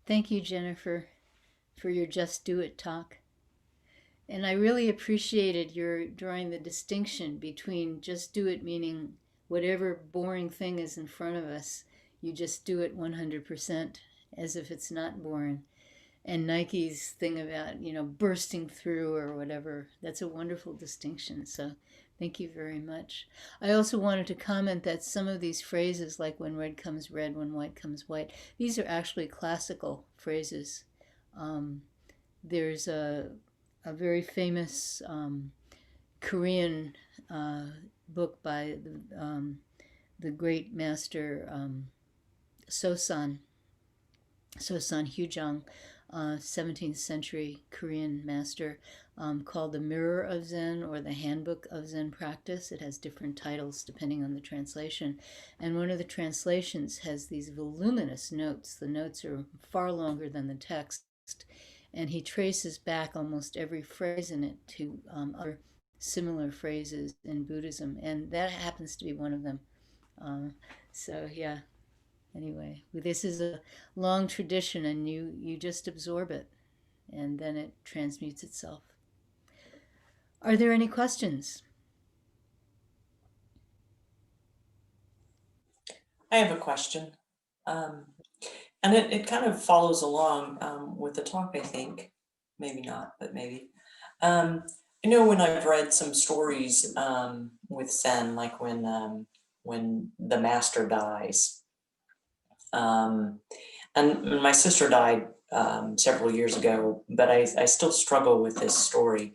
Thank you, Jennifer, for your Just Do It talk. And I really appreciated your drawing the distinction between just do it, meaning whatever boring thing is in front of us, you just do it 100% as if it's not boring. And Nike's thing about, bursting through or whatever, that's a wonderful distinction. So thank you very much. I also wanted to comment that some of these phrases, like when red comes red, when white comes white, these are actually classical phrases. Um, there's a very famous Korean book by the great master Sosan Hyujong, 17th century Korean master, called The Mirror of Zen or The Handbook of Zen Practice. It has different titles depending on the translation. And one of the translations has these voluminous notes. The notes are far longer than the text. And he traces back almost every phrase in it to other similar phrases in Buddhism. And that happens to be one of them. So, yeah. Anyway, this is a long tradition, and you just absorb it, and then it transmutes itself. Are there any questions? I have a question. Um, and it kind of follows along with the talk, I think. Maybe not, but maybe. I know when I've read some stories with Zen, like when the master dies. And my sister died several years ago, but I still struggle with this story.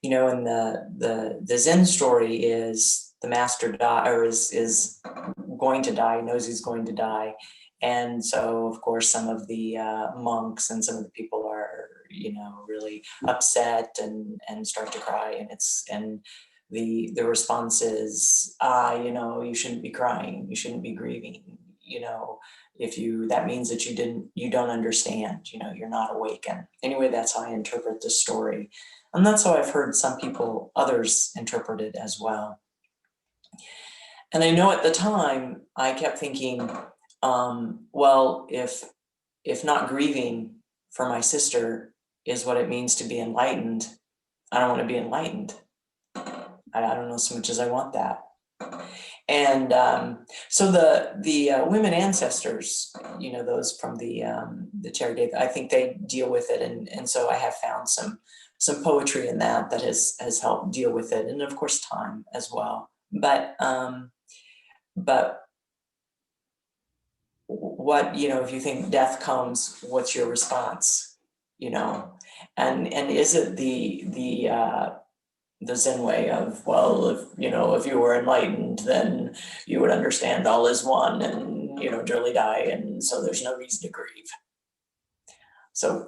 And the Zen story is the master die or is going to die, knows he's going to die. And so, of course, some of the monks and some of the people are, really upset and start to cry. And the response is, you shouldn't be crying, you shouldn't be grieving. If that means that you don't understand. You're not awakened. Anyway, that's how I interpret the story, and that's how I've heard others interpret it as well. And I know at the time I kept thinking, well, if not grieving for my sister is what it means to be enlightened, I don't want to be enlightened. I don't know so much as I want that. And so the women ancestors, those from the charity, I think they deal with it, and so I have found some poetry in that has helped deal with it, and of course time as well. But what, if you think death comes, what's your response? And is it the Zen way of, well, if you were enlightened, then you would understand all is one, and dearly die, and so there's no reason to grieve. So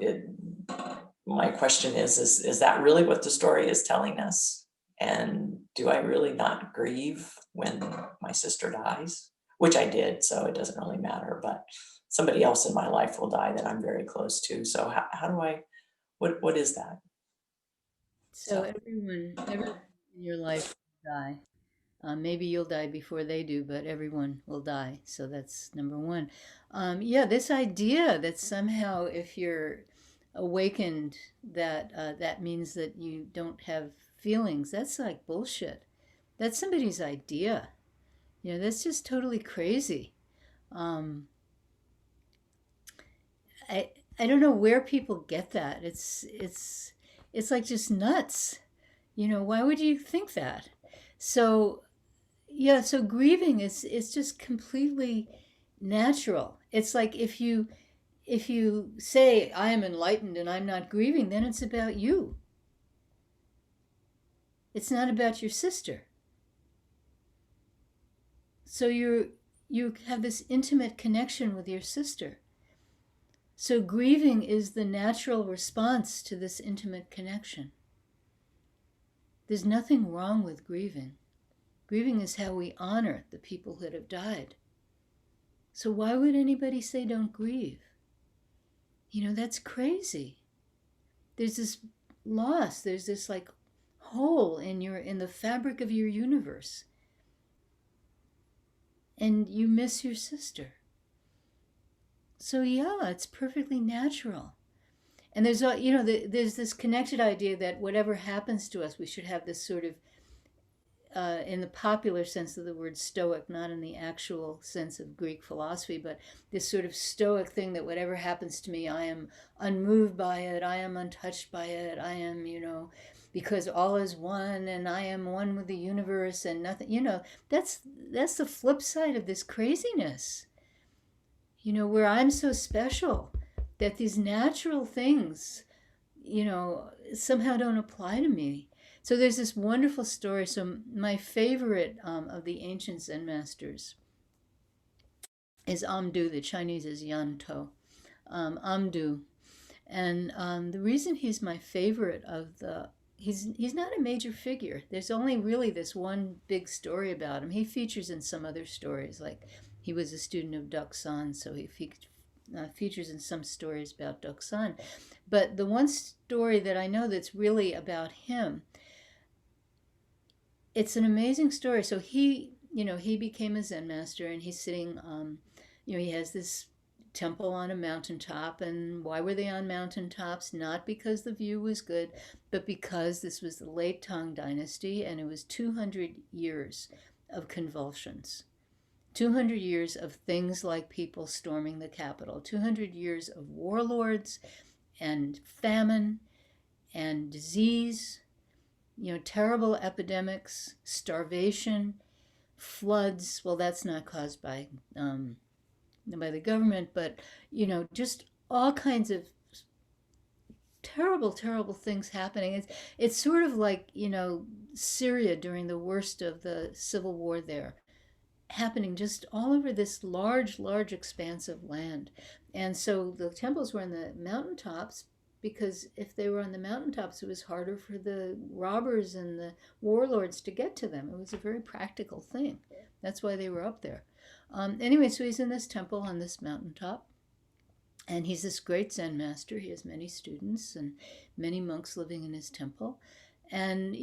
my question is that really what the story is telling us? And do I really not grieve when my sister dies? Which I did, so it doesn't really matter, but somebody else in my life will die that I'm very close to. So how do I, what is that? So everyone in your life will die. Maybe you'll die before they do, but everyone will die. So that's number one. Yeah, this idea that somehow if you're awakened, that means that you don't have feelings. That's like bullshit. That's somebody's idea. That's just totally crazy. Um, I I don't know where people get that. It's like just nuts. Why would you think that? So yeah, so grieving is it's just completely natural. It's like if you say I am enlightened and I'm not grieving, then it's about you. It's not about your sister. So you have this intimate connection with your sister. So grieving is the natural response to this intimate connection. There's nothing wrong with grieving. Grieving is how we honor the people that have died. So why would anybody say don't grieve? That's crazy. There's this loss, there's this like hole in the fabric of your universe. And you miss your sister. So yeah, it's perfectly natural. And there's a, there's this connected idea that whatever happens to us, we should have this sort of, in the popular sense of the word stoic, not in the actual sense of Greek philosophy, but this sort of stoic thing that whatever happens to me, I am unmoved by it, I am untouched by it, I am, because all is one and I am one with the universe and nothing, that's the flip side of this craziness, where I'm so special that these natural things, somehow don't apply to me. So there's this wonderful story. So my favorite of the ancient Zen masters is Amdu. The Chinese is Yantou. Amdu. And the reason he's my favorite he's not a major figure. There's only really this one big story about him. He features in some other stories, like he was a student of Duxan, so he features in some stories about Duxan. But the one story that I know that's really about him, it's an amazing story. So he became a Zen master, and he's sitting, he has this temple on a mountaintop. And why were they on mountaintops? Not because the view was good, but because this was the late Tang Dynasty, and it was 200 years of convulsions. 200 years of things like people storming the capital, 200 years of warlords and famine and disease, terrible epidemics, starvation, floods. Well, that's not caused by the government, but just all kinds of terrible, terrible things happening. It's sort of like Syria during the worst of the civil war there, happening just all over this large, large expanse of land. And so the temples were on the mountaintops, because if they were on the mountaintops, it was harder for the robbers and the warlords to get to them. It was a very practical thing. That's why they were up there. Anyway, so he's in this temple on this mountaintop, and he's this great Zen master. He has many students and many monks living in his temple. And,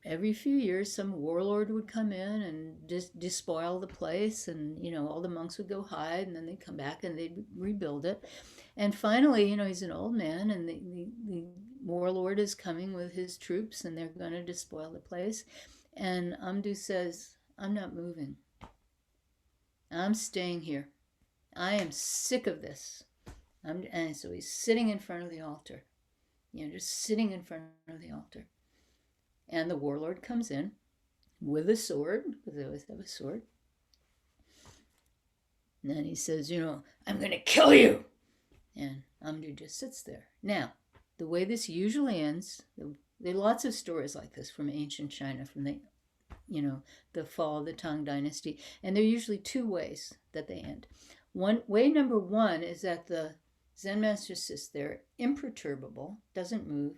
every few years, some warlord would come in and just despoil the place, and, all the monks would go hide, and then they'd come back and they'd rebuild it. And finally, he's an old man, and the warlord is coming with his troops, and they're going to despoil the place. And Amdu says, I'm not moving. I'm staying here. I am sick of this. And so he's sitting in front of the altar, just sitting in front of the altar. And the warlord comes in with a sword, because they always have a sword. And then he says, I'm going to kill you. And Amdu just sits there. Now, the way this usually ends, there are lots of stories like this from ancient China, from the fall of the Tang Dynasty. And there are usually two ways that they end. Way number one is that the Zen master sits there imperturbable, doesn't move,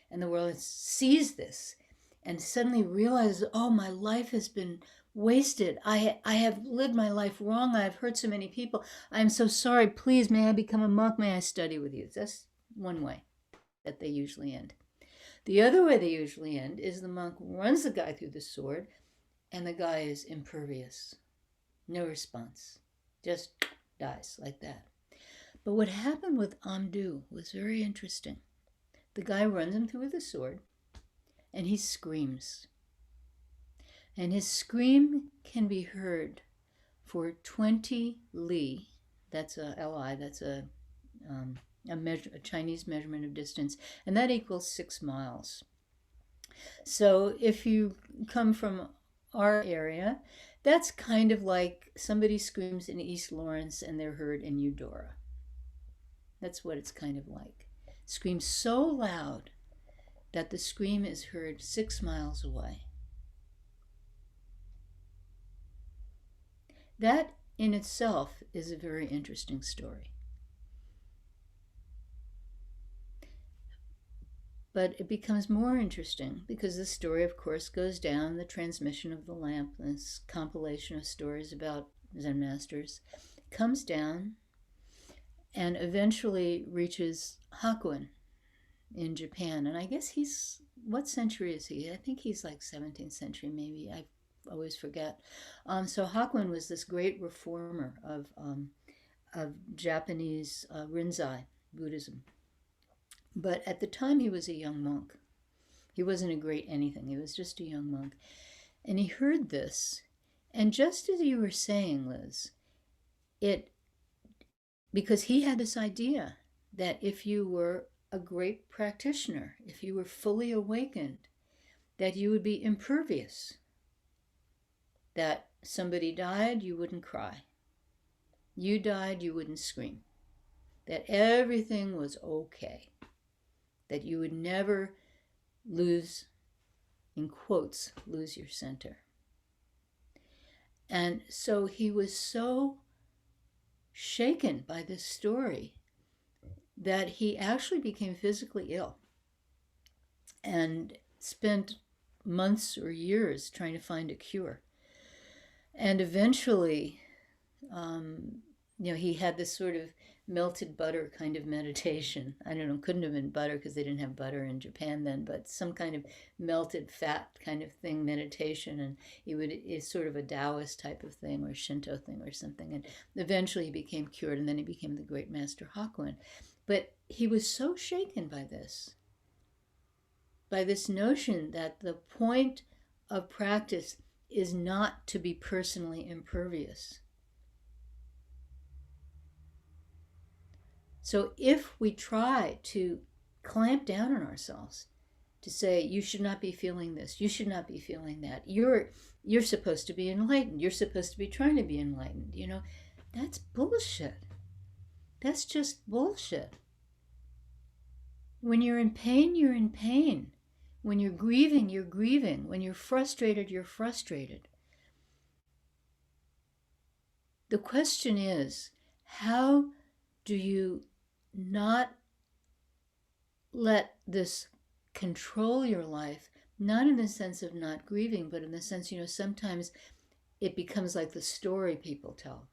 and the world sees this and suddenly realizes, oh, my life has been wasted. I have lived my life wrong. I've hurt so many people. I'm so sorry. Please, may I become a monk? May I study with you? That's one way that they usually end. The other way they usually end is the monk runs the guy through the sword, and the guy is impervious. No response. Just dies like that. But what happened with Amdu was very interesting. The guy runs him through with a sword, and he screams. And his scream can be heard for 20 li. That's a li. That's a Chinese measurement of distance, and that equals 6 miles. So if you come from our area, that's kind of like somebody screams in East Lawrence and they're heard in Eudora. That's what it's kind of like. Screams so loud that the scream is heard 6 miles away. That in itself is a very interesting story. But it becomes more interesting because the story, of course, goes down the transmission of the lamp, this compilation of stories about Zen masters, comes down and eventually reaches Hakuin in Japan. And I guess what century is he? I think he's like 17th century, maybe. I always forget. So Hakuin was this great reformer of of Japanese Rinzai Buddhism. But at the time, he was a young monk. He wasn't a great anything. He was just a young monk. And he heard this. And just as you were saying, Liz, because he had this idea that if you were a great practitioner, if you were fully awakened, that you would be impervious. That somebody died, you wouldn't cry. You died, you wouldn't scream. That everything was okay. That you would never lose, in quotes, lose your center. And so he was so shaken by this story that he actually became physically ill and spent months or years trying to find a cure. And eventually, he had this sort of melted butter kind of meditation. I don't know, couldn't have been butter because they didn't have butter in Japan then, but some kind of melted fat kind of thing, meditation. And it's sort of a Taoist type of thing or Shinto thing or something. And eventually he became cured, and then he became the great Master Hakuin. But he was so shaken by this notion that the point of practice is not to be personally impervious. So if we try to clamp down on ourselves, to say, you should not be feeling this, you should not be feeling that, you're supposed to be enlightened, you're supposed to be trying to be enlightened, that's bullshit. That's just bullshit. When you're in pain, you're in pain. When you're grieving, you're grieving. When you're frustrated, you're frustrated. The question is, how do you not let this control your life, not in the sense of not grieving, but in the sense, sometimes it becomes like the story people tell.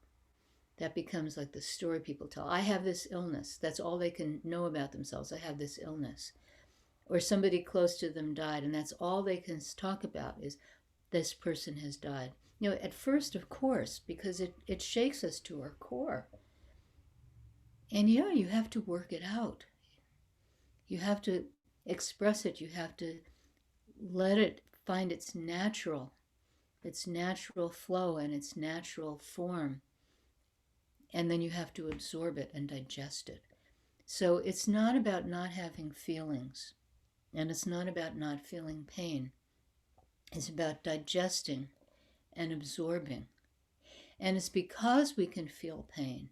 That becomes like the story people tell. I have this illness. That's all they can know about themselves. I have this illness. Or somebody close to them died, and that's all they can talk about is this person has died. At first, of course, because it shakes us to our core. And you have to work it out. You have to express it. You have to let it find its natural flow and its natural form. And then you have to absorb it and digest it. So it's not about not having feelings, and it's not about not feeling pain. It's about digesting and absorbing. And it's because we can feel pain.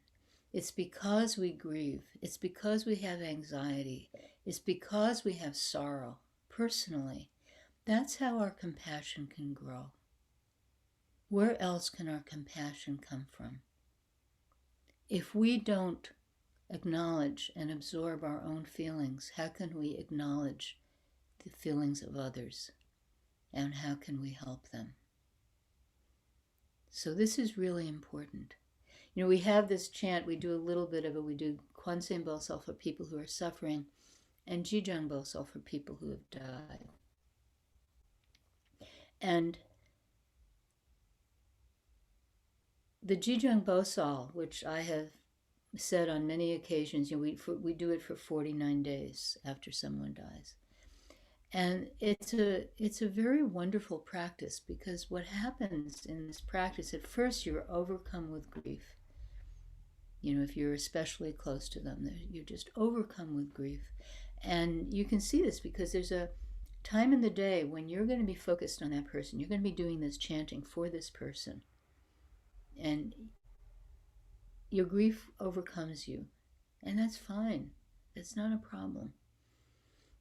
It's because we grieve. It's because we have anxiety. It's because we have sorrow personally. That's how our compassion can grow. Where else can our compassion come from? If we don't acknowledge and absorb our own feelings, how can we acknowledge the feelings of others? And how can we help them? So this is really important. We have this chant, we do a little bit of it, we do Kwansein Bosal for people who are suffering, and Jijang Bosal for people who have died. And the Jijang Bosal, which I have said on many occasions, we do it for 49 days after someone dies. And it's a very wonderful practice, because what happens in this practice, at first you're overcome with grief. If you're especially close to them, you're just overcome with grief. And you can see this because there's a time in the day when you're going to be focused on that person. You're going to be doing this chanting for this person. And your grief overcomes you. And that's fine. That's not a problem.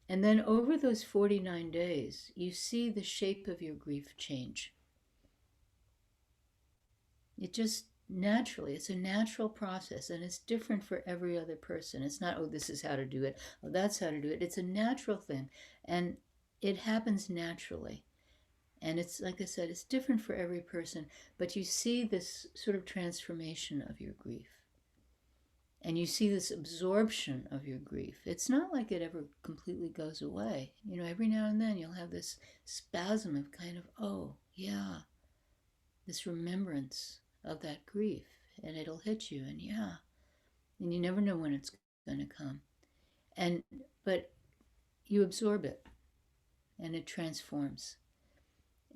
And then over those 49 days, you see the shape of your grief change. It just naturally, it's a natural process, and it's different for every other person. It's not, this is how to do it, that's how to do it. It's a natural thing, and it happens naturally. And it's, like I said, it's different for every person, but you see this sort of transformation of your grief. And you see this absorption of your grief. It's not like it ever completely goes away. Every now and then you'll have this spasm of kind of, oh, yeah, this remembrance of that grief. And it'll hit you. And yeah, and you never know when it's going to come. And but you absorb it, and it transforms.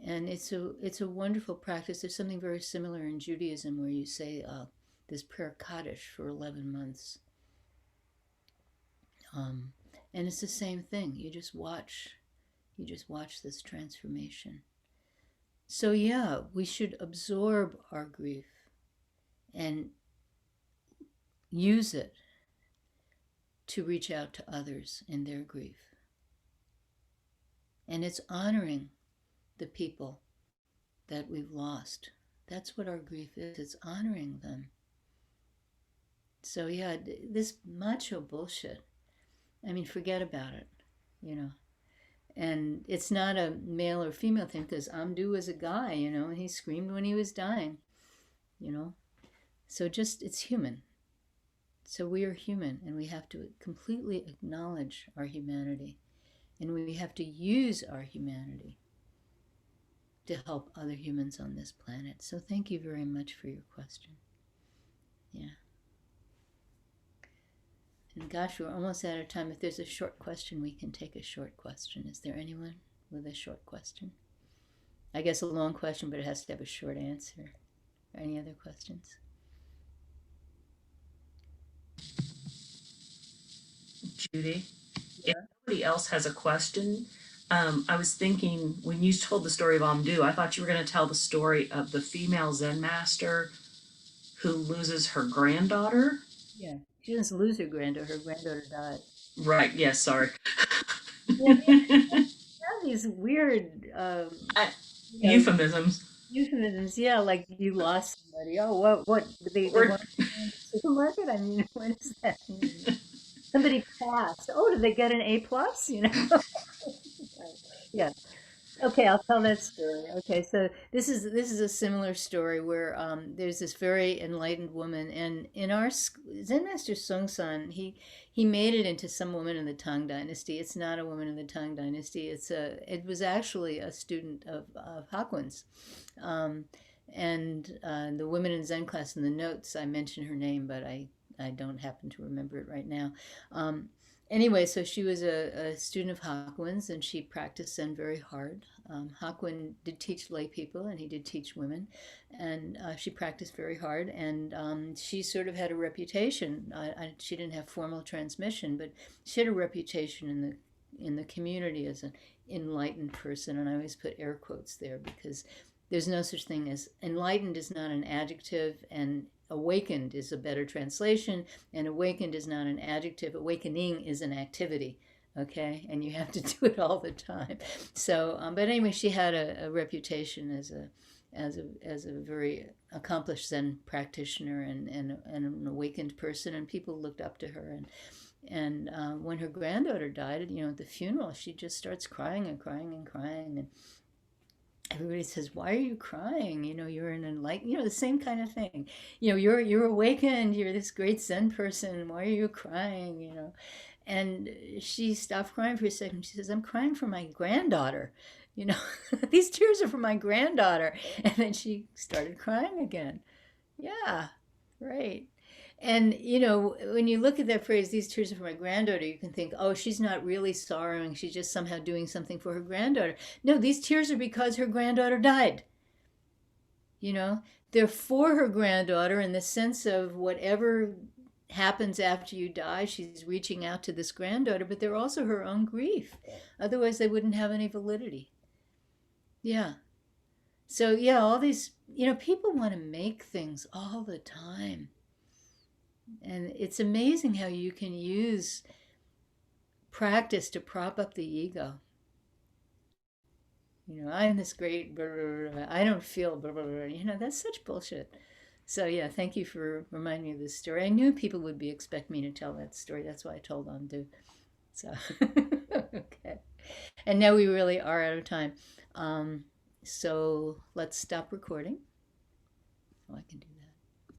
And it's a wonderful practice. There's something very similar in Judaism where you say this prayer Kaddish for 11 months. And it's the same thing. You just watch this transformation. So yeah, we should absorb our grief and use it to reach out to others in their grief. And it's honoring the people that we've lost. That's what our grief is. It's honoring them. So yeah, this macho bullshit, I mean, forget about it, you know. And it's not a male or female thing, because Amdu was a guy, you know, and he screamed when he was dying, you know. So just, it's human. So we are human, and we have to completely acknowledge our humanity. And we have to use our humanity to help other humans on this planet. So thank you very much for your question. Yeah. And gosh, we're almost out of time. If there's a short question, we can take a short question. Is there anyone with a short question? I guess a long question, but it has to have a short answer. Any other questions? Judy, if nobody else has a question, I was thinking when you told the story of Amdu, I thought you were going to tell the story of the female Zen master who loses her granddaughter. Yeah, she doesn't lose her granddaughter. Her granddaughter died. Right. Yes. Sorry. Yeah, have these weird Euphemisms. euphemisms. Yeah, like you lost somebody. Oh, what? They Or want to go in the supermarket? I mean, what does that mean? Somebody passed. Oh, did they get an A plus? You know? Yeah. Okay, I'll tell that story. Okay, so this is a similar story where there's this very enlightened woman, and in our Zen Master Songsan, he made it into some woman in the Tang Dynasty. It's not a woman in the Tang Dynasty. It was actually a student of Hakuin's, and the woman in Zen class in the notes I mentioned her name, but I don't happen to remember it right now. Anyway, so she was a student of Hakuin's, and she practiced Zen very hard. Hakuin did teach lay people, and he did teach women, and she practiced very hard, and she sort of had a reputation. She didn't have formal transmission, but she had a reputation in the community as an enlightened person, and I always put air quotes there because there's no such thing as enlightened is not an adjective, and awakened is a better translation, and awakened is not an adjective. Awakening is an activity, okay, and you have to do it all the time. So but anyway, she had a reputation as a very accomplished Zen practitioner and an awakened person, and people looked up to her. And when her granddaughter died, you know, at the funeral, she just starts crying and crying and crying, and everybody says, "Why are you crying? You know, you're an enlightened, you know, the same kind of thing. You know, you're awakened. You're this great Zen person. Why are you crying? You know." And she stopped crying for a second. She says, "I'm crying for my granddaughter. You know, these tears are for my granddaughter." And then she started crying again. Yeah, right. And you know, when you look at that phrase, "these tears are for my granddaughter," you can think, "Oh, she's not really sorrowing. She's just somehow doing something for her granddaughter." No, these tears are because her granddaughter died. You know, they're for her granddaughter in the sense of whatever happens after you die, she's reaching out to this granddaughter, but they're also her own grief. Otherwise, they wouldn't have any validity. Yeah. So, yeah, all these, you know, people want to make things all the time. And it's amazing how you can use practice to prop up the ego. You know, I'm this great, blah, blah, blah, I don't feel, blah, blah, blah. You know, that's such bullshit. So, yeah, thank you for reminding me of this story. I knew people would be expect me to tell that story. That's why I told them to. So, okay. And now we really are out of time. So let's stop recording. Oh, I can do